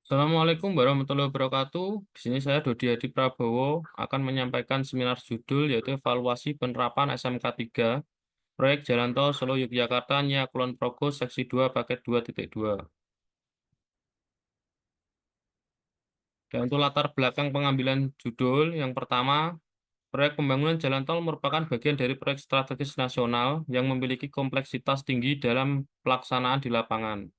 Assalamualaikum warahmatullahi wabarakatuh. Di sini saya Dodi Hadi Prabowo akan menyampaikan seminar judul yaitu evaluasi penerapan SMK 3 proyek Jalan Tol Solo Yogyakarta Nya Kulon Progo seksi 2 paket 2.2. Dan untuk latar belakang pengambilan judul yang pertama, proyek pembangunan jalan tol merupakan bagian dari proyek strategis nasional yang memiliki kompleksitas tinggi dalam pelaksanaan di lapangan.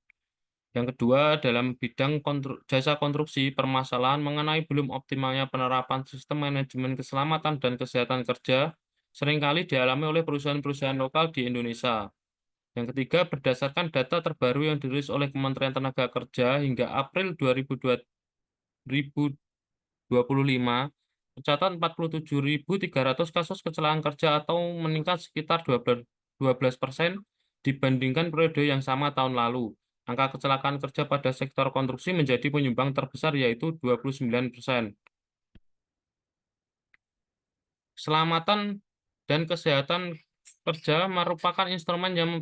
Yang kedua, dalam bidang jasa konstruksi, permasalahan mengenai belum optimalnya penerapan sistem manajemen keselamatan dan kesehatan kerja seringkali dialami oleh perusahaan-perusahaan lokal di Indonesia. Yang ketiga, berdasarkan data terbaru yang dirilis oleh Kementerian Tenaga Kerja hingga April 2025, tercatat 47.300 kasus kecelakaan kerja atau meningkat sekitar 12% dibandingkan periode yang sama tahun lalu. Angka kecelakaan kerja pada sektor konstruksi menjadi penyumbang terbesar yaitu 29%. Keselamatan dan kesehatan kerja merupakan instrumen yang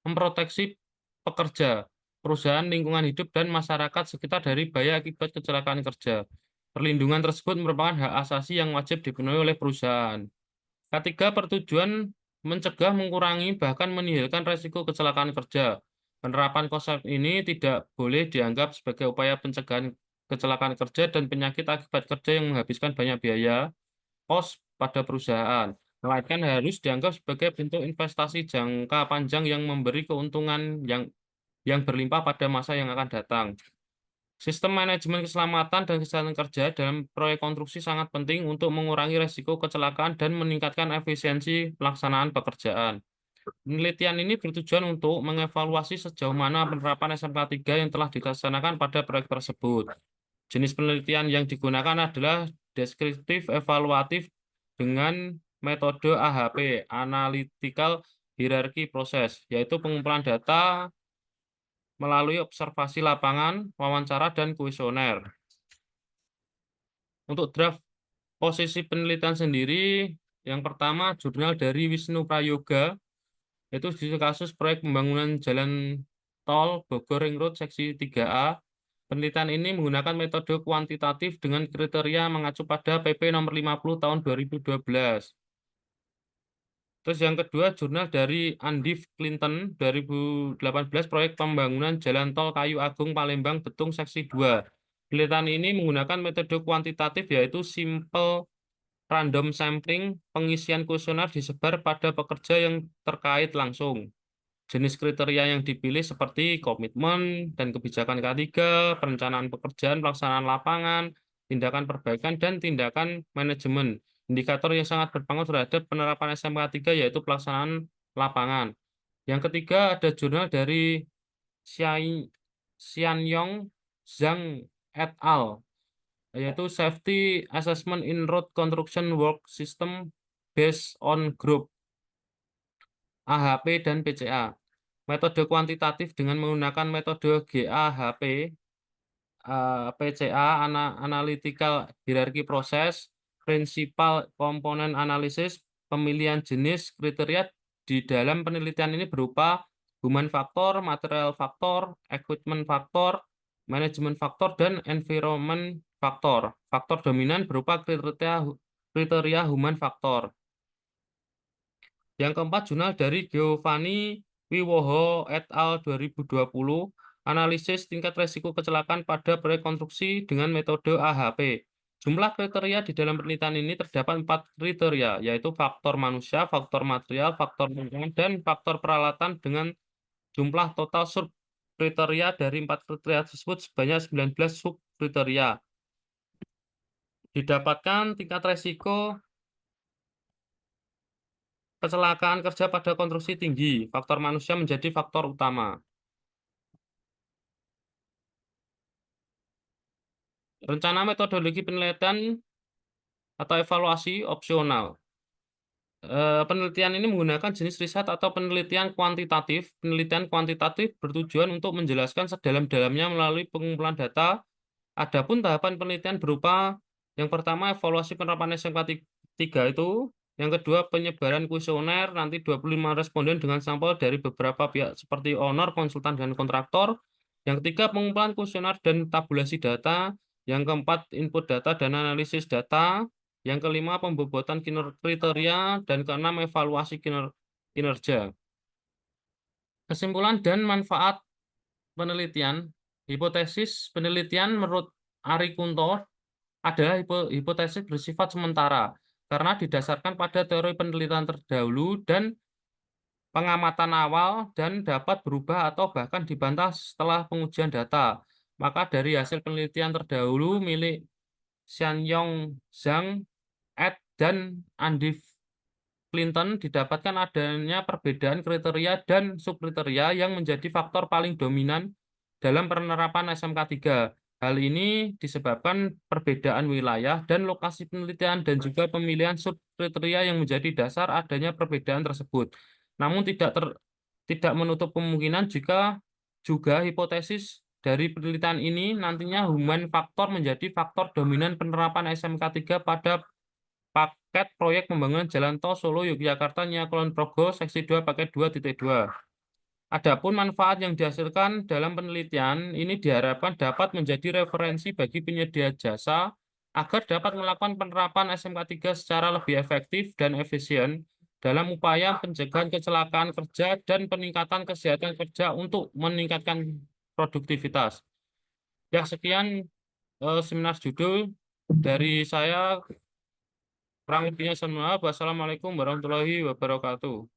memproteksi pekerja, perusahaan, lingkungan hidup, dan masyarakat sekitar dari bahaya akibat kecelakaan kerja. Perlindungan tersebut merupakan hak asasi yang wajib dipenuhi oleh perusahaan. Ketiga, pertujuan mencegah, mengurangi, bahkan menihilkan resiko kecelakaan kerja. Penerapan konsep ini tidak boleh dianggap sebagai upaya pencegahan kecelakaan kerja dan penyakit akibat kerja yang menghabiskan banyak biaya, kos pada perusahaan, melainkan harus dianggap sebagai bentuk investasi jangka panjang yang memberi keuntungan yang berlimpah pada masa yang akan datang. Sistem manajemen keselamatan dan kesehatan kerja dalam proyek konstruksi sangat penting untuk mengurangi risiko kecelakaan dan meningkatkan efisiensi pelaksanaan pekerjaan. Penelitian ini bertujuan untuk mengevaluasi sejauh mana penerapan SMK 3 yang telah dilaksanakan pada proyek tersebut. Jenis penelitian yang digunakan adalah deskriptif evaluatif dengan metode AHP, Analytical Hierarchy Process, yaitu pengumpulan data melalui observasi lapangan, wawancara, dan kuesioner. Untuk draft posisi penelitian sendiri, yang pertama jurnal dari Wisnu Prayoga, yaitu studi kasus proyek pembangunan jalan tol Bogor Ring Road seksi 3A. Penelitian ini menggunakan metode kuantitatif dengan kriteria mengacu pada PP nomor 50 tahun 2012. Terus yang kedua, jurnal dari Andif Clinton 2018 proyek pembangunan jalan tol Kayu Agung Palembang Betung seksi 2. Penelitian ini menggunakan metode kuantitatif yaitu simple random sampling, pengisian kuesioner disebar pada pekerja yang terkait langsung. Jenis kriteria yang dipilih seperti komitmen dan kebijakan K3, perencanaan pekerjaan, pelaksanaan lapangan, tindakan perbaikan, dan tindakan manajemen. Indikator yang sangat berpengaruh terhadap penerapan SMK 3 yaitu pelaksanaan lapangan. Yang ketiga ada jurnal dari Xianyong Zhang et al. Yaitu Safety Assessment in Road Construction Work System Based on Group, AHP, dan PCA. Metode kuantitatif dengan menggunakan metode GAHP, PCA, Analytical Hierarchy Process, Principal Component Analysis, pemilihan jenis kriteria di dalam penelitian ini berupa human factor, material factor, equipment factor, management factor, dan environment factor. Faktor dominan berupa kriteria human factor. Yang keempat, jurnal dari Giovanni Wiwoho et al. 2020, analisis tingkat resiko kecelakaan pada proyek konstruksi dengan metode AHP. Jumlah kriteria di dalam penelitian ini terdapat 4 kriteria, yaitu faktor manusia, faktor material, faktor lingkungan, dan faktor peralatan dengan jumlah total sub kriteria dari 4 kriteria tersebut sebanyak 19 sub kriteria. Didapatkan tingkat resiko kecelakaan kerja pada konstruksi tinggi. Faktor manusia menjadi faktor utama. Rencana metodologi penelitian atau evaluasi opsional. Penelitian ini menggunakan jenis riset atau penelitian kuantitatif. Penelitian kuantitatif bertujuan untuk menjelaskan sedalam-dalamnya melalui pengumpulan data. Adapun tahapan penelitian berupa yang pertama evaluasi penerapan SMK 3 itu, yang kedua penyebaran kuesioner, nanti 25 responden dengan sampel dari beberapa pihak seperti owner, konsultan, dan kontraktor. Yang ketiga, pengumpulan kuesioner dan tabulasi data. Yang keempat, input data dan analisis data. Yang kelima, pembobotan kriteria. Dan keenam, evaluasi kinerja. Kesimpulan dan manfaat penelitian. Hipotesis penelitian menurut Ari Kunto adalah hipotesis bersifat sementara karena didasarkan pada teori penelitian terdahulu dan pengamatan awal dan dapat berubah atau bahkan dibantah setelah pengujian data. Maka dari hasil penelitian terdahulu milik Xianyong Zhang et dan Andy Clinton didapatkan adanya perbedaan kriteria dan subkriteria yang menjadi faktor paling dominan dalam penerapan SMK 3. Hal ini disebabkan perbedaan wilayah dan lokasi penelitian dan juga pemilihan subkriteria yang menjadi dasar adanya perbedaan tersebut. Namun tidak menutup kemungkinan jika juga hipotesis dari penelitian ini nantinya human faktor menjadi faktor dominan penerapan SMK 3 pada paket proyek pembangunan Jalan Tol Solo Yogyakarta Nia Kulon Progo Seksi 2 paket 2.2. Adapun manfaat yang dihasilkan dalam penelitian ini diharapkan dapat menjadi referensi bagi penyedia jasa agar dapat melakukan penerapan SMK 3 secara lebih efektif dan efisien dalam upaya pencegahan kecelakaan kerja dan peningkatan kesehatan kerja untuk meningkatkan produktivitas. Ya, sekian seminar judul dari saya. Kurang lebihnya mohon maaf. Wassalamualaikum warahmatullahi wabarakatuh.